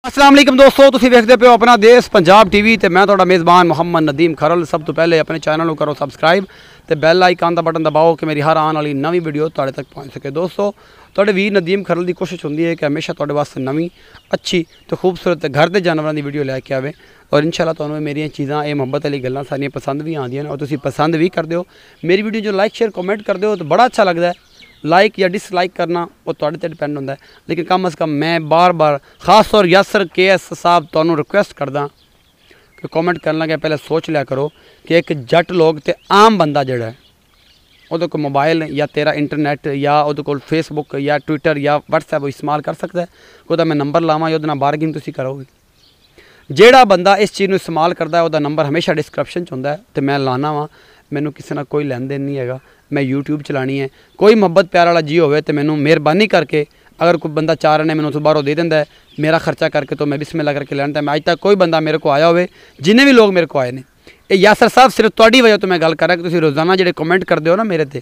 अस्सलाम वालेकुम दोस्तों, तुसीं वेखदे पियो अपना देश पंजाब टीवी ते मैं तुहाडा मेज़बान मोहम्मद नदीम खरल। सब तो पहले अपने चैनल को करो सब्सक्राइब ते बैल आइकन का बटन दबाओ कि मेरी हर आने वाली नवी वीडियो तुहाडे तक पहुँच सके। दोस्तों तुहाडे वीर नदीम खरल की कोशिश होंदी है कि हमेशा तुहाडे वास्ते नवी अच्छी तो खूबसूरत घर के जानवरों की वीडियो लैके आवे और इंशाल्लाह तुहानूं मेरियां चीज़ां ये मुहब्बत वाली गल्लां सारियां पसंद भी आंदियां और तुसीं पसंद भी करदे हो। मेरी वीडियो जो लाइक शेयर कमेंट करदे हो तो बड़ा अच्छा लगता है। लाइक या डिसलाइक करना वो तुहाडे ते डिपेंड होंदा है, लेकिन कम अज़ कम मैं बार बार खास तौर यासर KS साहब तुहानूं रिक्वेस्ट करदा कि कमेंट करन लगे पहले सोच लिया करो कि एक जट लोग ते आम बंदा जिहड़ा है उहदे कोल मोबाइल या तेरा इंटरनेट या उहदे कोल फेसबुक या ट्विटर या व्हाट्सएप इस्तेमाल कर सकता है। उहदा मैं नंबर लावां या उहदे नाल बारगिंग तुसीं करोगे। जिहड़ा बंदा इस चीज़ नूं इस्तेमाल करदा है उहदा नंबर हमेशा डिस्क्रिप्शन च हुंदा है ते मैं लाना वा। मैनू किसी नाल कोई लैन देन नहीं है, मैं YouTube चलानी है। कोई मुहब्बत प्यार वाला जी होवे तो मैनू मेहरबानी करके अगर कोई बंदा 4 आने मैनू बाहरों दे देंदा है मेरा खर्चा करके तो मैं बिस्मिल्लाह करके लैंदा। मैं अज तक कोई बंदा मेरे को आया होवे जिन्हें भी लोग मेरे को आए ने ये यासर साहब सिर्फ तुहाडी वजह तो मैं गल कर रहा कि तुसीं रोज़ाना जिहड़े कमेंट करदे हो ना मेरे ते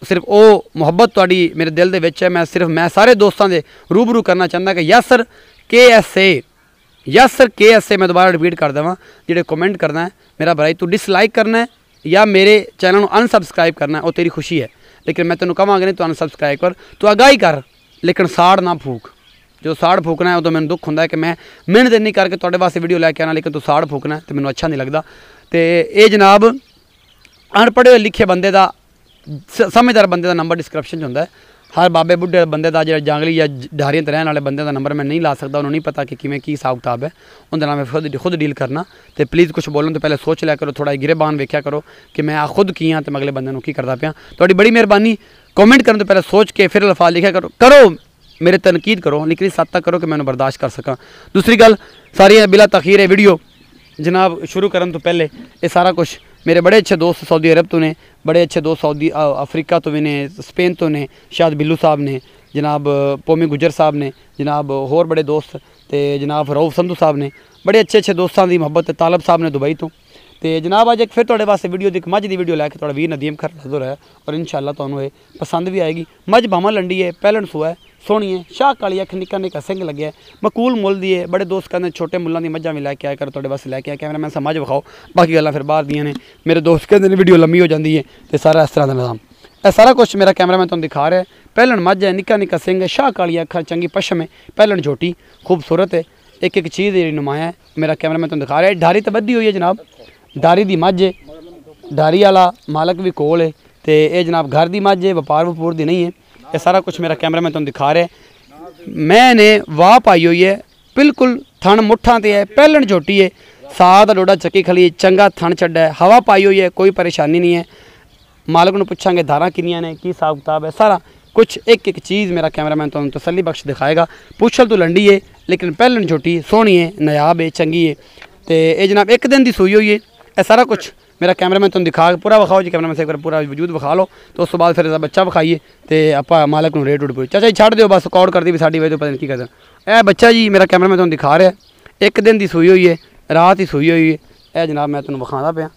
सिर्फ वो मुहब्बत तुहाडी मेरे दिल दे विच है। मैं सारे दोस्तों के रूबरू करना चाहता कि यासर KS मैं दोबारा रिपीट कर देवां जिहड़े कमेंट करना है मेरा भाई तू डिसलाइक करना है या मेरे चैनल को अनसबसक्राइब करना है वो तेरी खुशी है, लेकिन मैं तेन कहांगा नहीं तू अनसबसक्राइब कर, तू आगाही कर लेकिन साड़ ना फूक। जो साड़ फूकना है उदों मैनूं दुख होंदा है कि मैं मेहनत नहीं करके तुहाडे वास्ते वीडियो लैके आना लेकिन तू साड़ फूकना है तो मैनूं अच्छा नहीं लगता। तो ये जनाब अनपढ़े लिखे बंदे का समझदार बंदे का नंबर डिस्क्रिप्शन होंदा है। हर बाबे बुढ़े बंदे का जो जांगली या ढारियां ते रहने वाले बंदे का नंबर मैं नहीं ला सकता, उन्होंने नहीं पता कि किमें की हिसाब किताब है, उनके नाल मैं खुद डील करना। तो प्लीज़ कुछ बोलन तो पहले सोच लिया करो, थोड़ा गिरेबान वेख्या करो कि मैं खुद की हाँ तो मैं अगले बंदे नूं की करदा पिया। तुहाडी बड़ी मेहरबानी, कमेंट करने तो पहले सोच के फिर लफाज लिखा करो मेरे तनकीद करो लेकिन इस हद तक करो कि मैं बर्दाश्त कर सकां। दूसरी गल सारी बिला तखीर है वीडियो जनाब शुरू करने तो पहले ये सारा कुछ मेरे बड़े अच्छे दोस्त सऊदी अरब तो ने, बड़े अच्छे दोस्त सऊदी अफ्रीका तो भी ने, स्पेन तो ने, शायद बिल्लू साहब ने, जनाब पोमी गुजर साहब ने, जनाब होर बड़े दोस्त ते जनाब रऊफ संधू साहब ने, बड़े अच्छे दोस्तों की मुहब्बत तालब साहब ने दुबई तो। तो जनाब अज एक फिर तुहाडे वास्ते वीडियो दी मझ की वीडियो लैके तुहाडा वीर नदीम खरल हाज़र है और इंशाअल्लाह तुहानूं ये पसंद भी आएगी। मझ बावां लंडी है, पैलन सूआ है, सोहनी है, शाह काली अख, निक्का निक्का सिंह लगे है, मकूल मुल दी है। बड़े दोस्त कहते छोटे मुल्लां दी मझां भी लैके आया कर तुहाडे वास्ते लैके आया कैमरा मैन समझ विखाओ, बाकी गल्लां फिर बाहर दियां ने। मेरे दोस्त कहते वीडियो लंबी हो जाती है तो सारा इस तरह का निज़ाम यह सारा कुछ मेरा कैमरा मैन तुहानूं दिखा रहा है। पैलन मझ है, निक्का निक्का सिंह है, शाह काली अख, चंगी पशम है, पैलन छोटी खूबसूरत है, एक एक चीज़ जी नुमाया है। मेरा कैमरा मैन तुहानूं दिखा रहा है। ढारी तो बद्धी हुई है जनाब, ढारी की मझ है, ढारी वाला मालक भी कोल है तो ये जनाब घर की मझ है, व्यापार वपूर की नहीं है। ये सारा कुछ मेरा कैमरा मैन तुहानूं दिखा रहा है। मैंने वाह पाई हुई है, बिल्कुल थन मुठा ते है, पैलन छोटी है, साह का डोडा चक्की खली है, चंगा थन छड्डा है, हवा पाई हुई है, कोई परेशानी नहीं है। मालक नूं पुछांगे धारा किनियां ने, की हिसाब किताब है, सारा कुछ एक एक चीज़ मेरा कैमरा मैन तुहानूं तसल्ली बख्श दिखाएगा। पुछल तो लंडी है लेकिन पैलन छोटी सोहनी है, नायाब है, चंगी है। तो ये जनाब एक दिन की सूई हुई है। यह सारा कुछ मेरा कैमरा मैन तुहानूं दिखा पूरा विखाओ जी, कैमरा मैन से एक बार पूरा वजूद विखा लो तो उस तो बाद फिर बच्चा विखाइए तो आप मालक नूं रेट उड़ पो। चाचा जी छड्ड दिओ बस, रिकॉर्ड कर दी भी साडी वजह तो पता नहीं की करदा। यह बच्चा जी मेरा कैमरा मैन तुहानूं दिखा रहा है, एक दिन की सूई हुई है, रात ही सूई हुई है। यह जनाब मैं तुहानूं विखांदा पिया,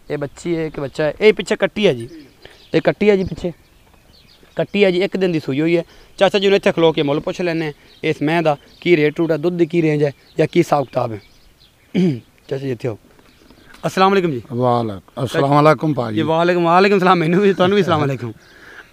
ये बच्ची है कि बच्चा है, ये पिछे कट्टी है जी, ये कट्टी है जी, पिछे कट्टी है जी, एक दिन की सूई हुई है। चाचा जी ने इत्थे खलो के मुल पुछ लैने इस मैं का की रेट रूट है, दुध की रेंज है या की हिसाब किताब है। चाचा जी इत्थे हो। अस्सलाम वालेकुम जी। अस्सलाम वालेकुम भाई। वालेकुम सलाम, मैनू भी तुहानूं भी अस्सलाम वालेकुम।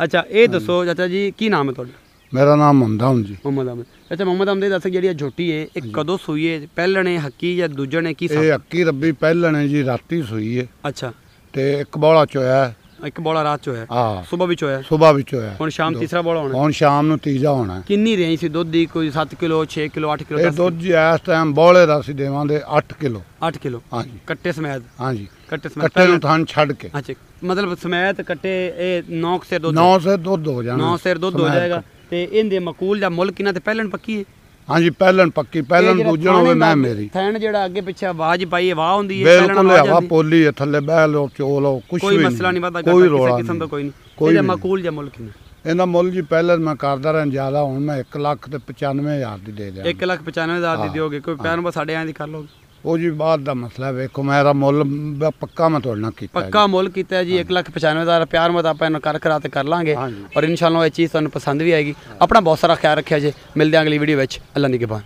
अच्छा ये दसो चाचा जी की नाम है तुहाडा? मेरा नाम मोहम्मद अहमद जी। मोहम्मद अहमद। अच्छा मोहम्मद अहमद दस जी झोटी है एक कदों सूई है, पैलन है, हक्की या दूजन है, की हक्की रब्बी पैलन है जी, राती सूई है। अच्छा ते एक बोला चोया है, एक बोला रात चो है, हाँ सुबह भी चोया, सुबह भी चोया, हुण शाम तीसरा बोला होना, हुण शाम नूं तीजा होना है। किन्नी रेंज सी दुध दी? कोई 7 किलो 6 किलो 8 किलो? दुध जी इस टाइम बोले दा सी देवांगे 8 किलो। 8 किलो हाँ जी, कट्टे समेत? हाँ जी, कट्टे समेत, कट्टे नूं थन छड्ड के। अच्छा मतलब समेत कट्टे 9 से दूध? 9 से दूध हो जाना, 9 से दूध हो जाएगा। ते इनदे मकूल दा मुल किना? ते पैलन पक्की है? हाँ जी पैलन पक्की, पैलन दूजन होवे मैं मेरी। थैन जेड़ा अगे पीछे आवाज पाई है वाह हुंदी है, बिल्कुल हवा पोली है, थल्ले बह लो चोल लो कुछ कोई मसला नहीं, वादा कोई रोला किस्म दा कोई नहीं। कोई मकूल या मुल किना? इहदा मुल जी पैलन मैं करदा रहा ज्यादा, हुण मैं 1,95,000 दी दे दिया। 1,95,000 दी दोगे? कोई पैर बस साढ़े आए दी कर लोगे? वो जी बात का मसला है, वेखो मेरा मुल पक्का मैं थोड़ा कीता, पक्का मुल कीता है जी। 1,95,000 प्यार मत आप कर करा ते कर लांगे और इंशाअल्लाह ये चीज़ तुहानूं पसंद भी आएगी। अपना बहुत सारा ख्याल रखिया जी, मिलते हैं अगली वीडियो में। अल्लाह निगहबान।